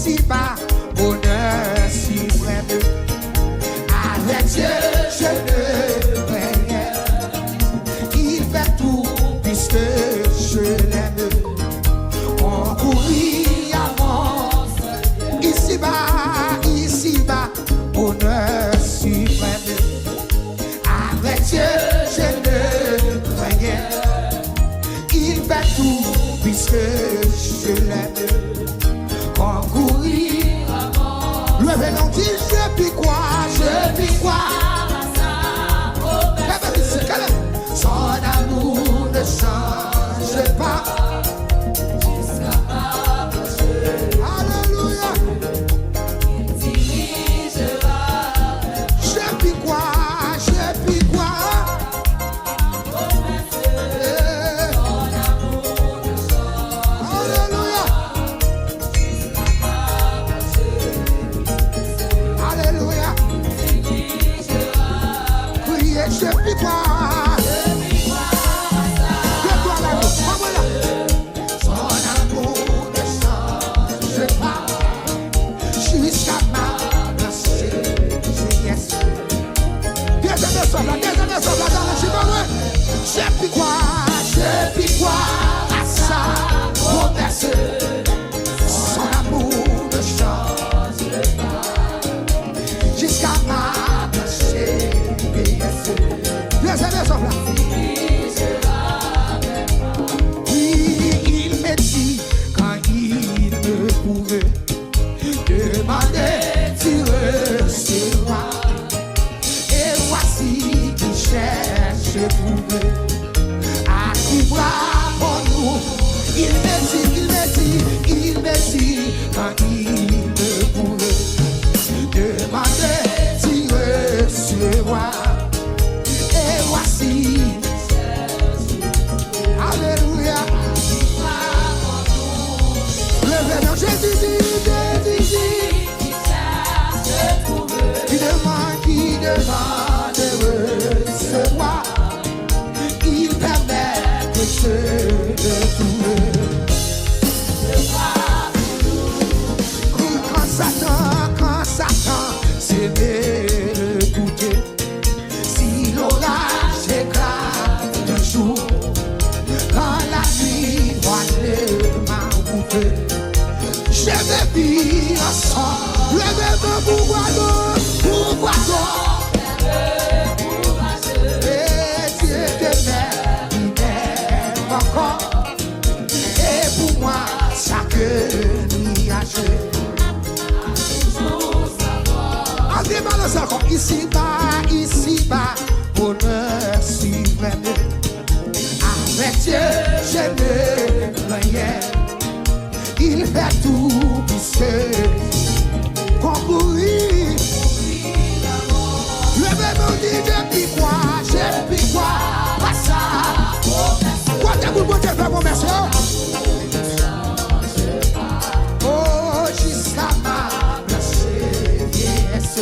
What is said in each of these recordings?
ici-bas, bonheur suprême. Avec Dieu, je ne crains rien. Il fait tout puisque je l'aime. Concourir à mon ici-bas, bonheur suprême. Avec Dieu, je ne crains rien. Il fait tout puisque je l'aime. Concourir à mon levez-nous, dit je puis quoi, je puis quoi. Son amour ne change pas. Alléluia. Il dirigera. Je puis quoi, je puis quoi. Son amour ne change. Alléluia. Alléluia. Priez, je puis quoi. Je puis quoi à sa promesse. Son amour ne change pas. Jusqu'à ma vieillesse. Oui, il me dit quand il me pouvait demander, tu recevras. Et voici qu'il cherche trouver. Il me dit, quand il me pouvait demander, tu recevras. Et voici, alléluia. Levez-nous, Jésus dit, qui demande de recevoir. Il permet de trouver. Quand Satan s'est écouté, si l'orage éclate un jour, quand la nuit voilée ma route, je vais vivre ensemble. Levez-moi, pourquoi donc, et Dieu t'aime, il m'aime encore, et pour moi, chaque nuage. Ici-bas, bonheur suprême. Avec Dieu, je ne crains rien. Il fait tout puisque concourir. Levez-nous, dit je puis quoi, pas ça. Quoi t'as pour Dieu faire mon merci? Oh, jusqu'à ma vieillesse.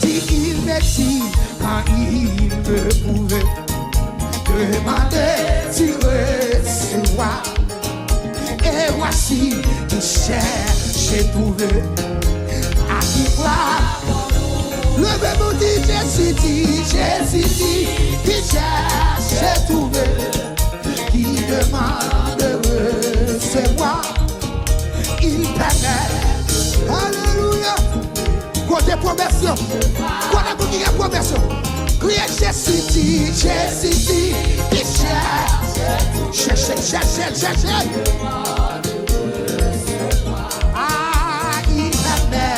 Dit il me dit quand il me pouvait demander, tu recevras. Et voici qu'il cherche et trouve à qui croire. Levez-vous, dit Jésus dit, qu'il cherche et trouve, qui demande de recevoir. Il permet. Alléluia. Côté promesse, côté qui est promesse. Criez Jésus dit, il cherche. Ah, il permet.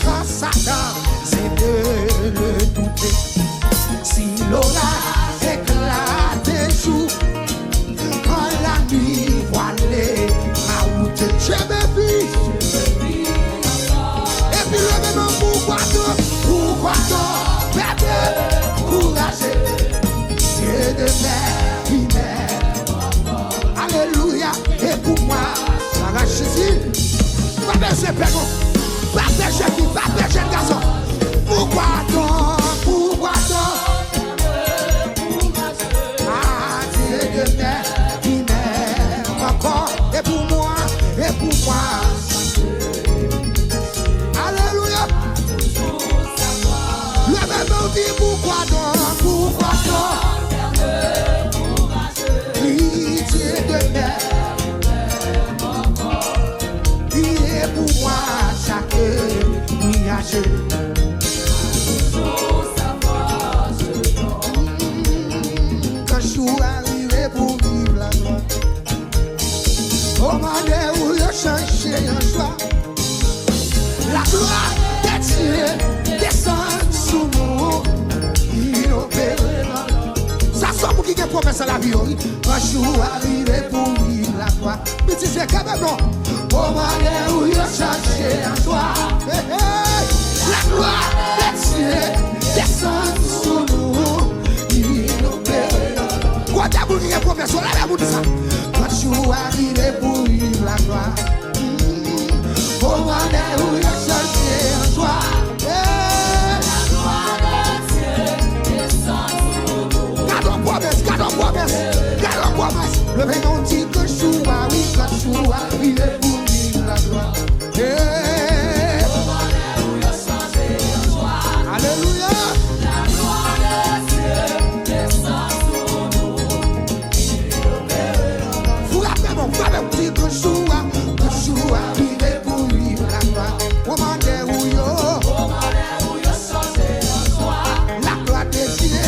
Quand Satan, c'est de le douter. Si l'orage éclate un jour, quand la nuit voilée ma route, je me vis. Et puis le même pourquoi donc, bébé, courageux, Dieu de mer, qui m'aime. Alléluia, et pour moi, ça va Jésus. Pas berger, père, pas berger, pas berger, garçon. Pourquoi donc? ça la vie, un jour arrivé pour vivre la gloire. Mais tu sais quand même non, au manière où il a changé en toi. La gloire des cieux descend sur nous, il nous perd. Quoi t'as voulu, professeur, là, vous dit ça. Un jour arrivé pour vivre la gloire. Au manière où il a changé en toi. Le vénon dit que Choua, oui, que Choua, il est pour vivre la gloire. Alléluia. La gloire de Dieu descend sur nous. Vous rappelez, vous dit que Choua, il est pour vivre la gloire. Au mandé où yo changé en soi. La gloire de Dieu.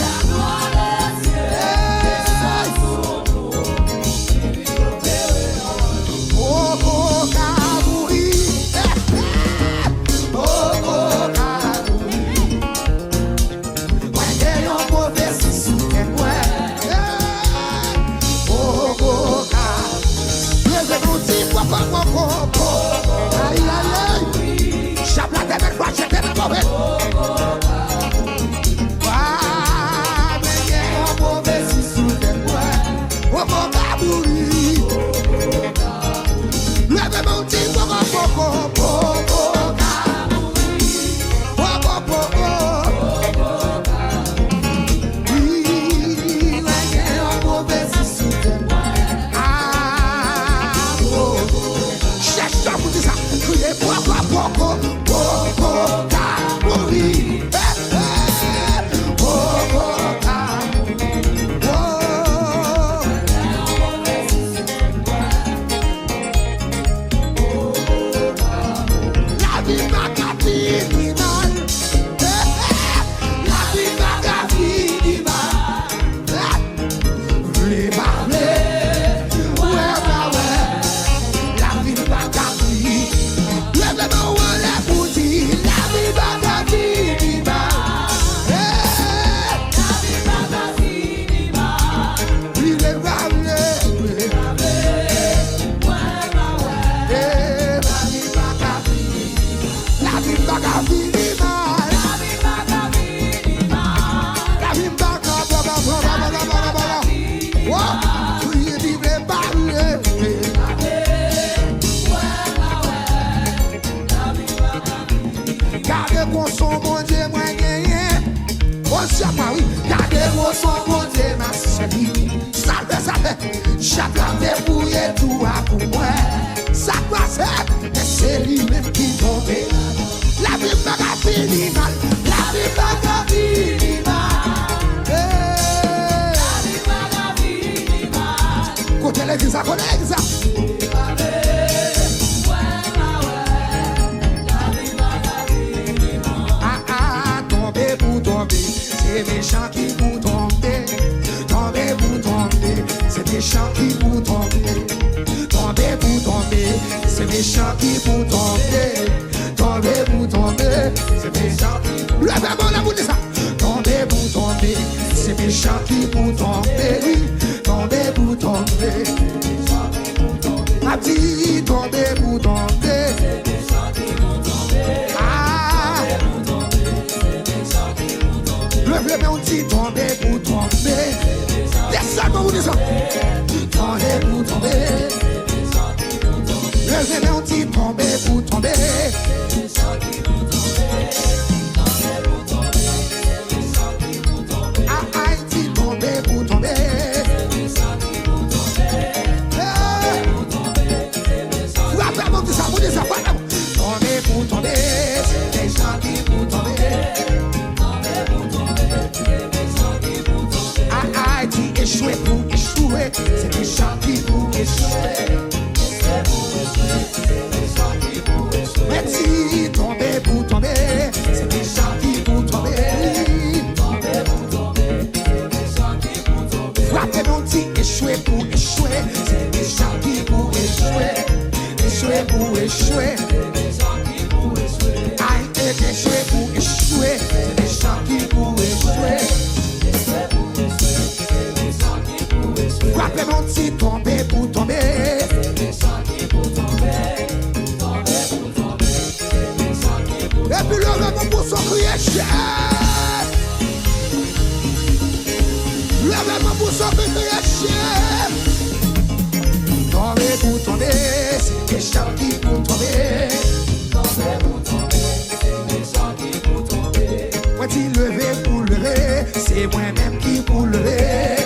Moi t'y lever pour lever, c'est moi-même qui pour lever.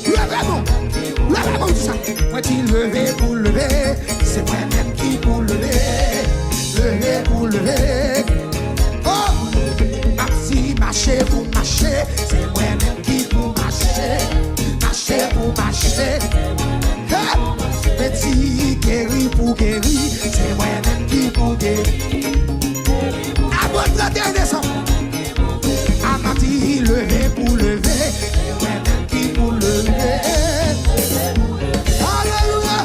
Levez-moi tout ça. Moi t'y lever pour lever, c'est moi-même qui pour lever. Lever pour lever. Oh, ma petite marcher pour marcher, c'est moi-même qui pour marcher. Marcher pour marcher. Petit guéri pour guéri, c'est moi-même qui pour guérir. À votre 31 décembre, à ma petite lever pour lever, c'est moi-même qui pour lever. Alléluia.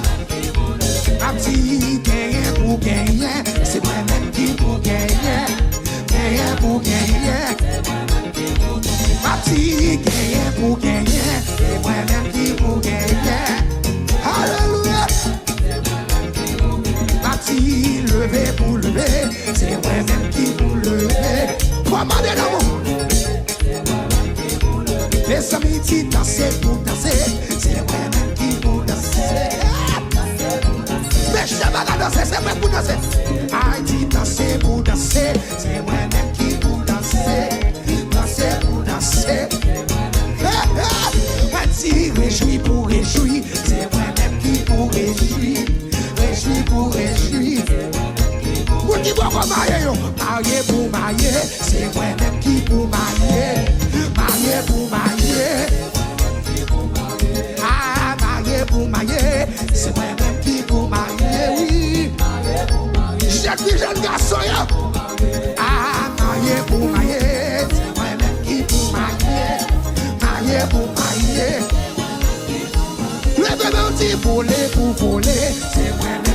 Ma petite gagner pour gagner, c'est moi-même qui pour gagner. Gagner pour gagner. Ma petite gagner pour gagner, c'est moi-même qui pour gagner. Alléluia. Ma petite lever pour lever, c'est moi-même qui pour lever. Commandez l'amour. Les amis qui dansent pour danser, c'est moi-même qui pour danser. Mais je vais pas danser, c'est moi pour danser. Haïti danser pour danser, c'est moi-même qui pour danser. Danser pour danser. Haïti réjouis pour réjouir, c'est moi-même qui pour réjouir. Réjouis pour réjouir. Pour qui va marier, marier pour marier, c'est moi-même qui pour marier. Marier pour marier. Ah, marier pour marier, c'est moi-même qui pour marier, oui. Jeune garçon, ah, marier pour marier, c'est moi-même qui pour marier. Marier pour marier. Levez-moi un petit voler pour voler, c'est moi-même.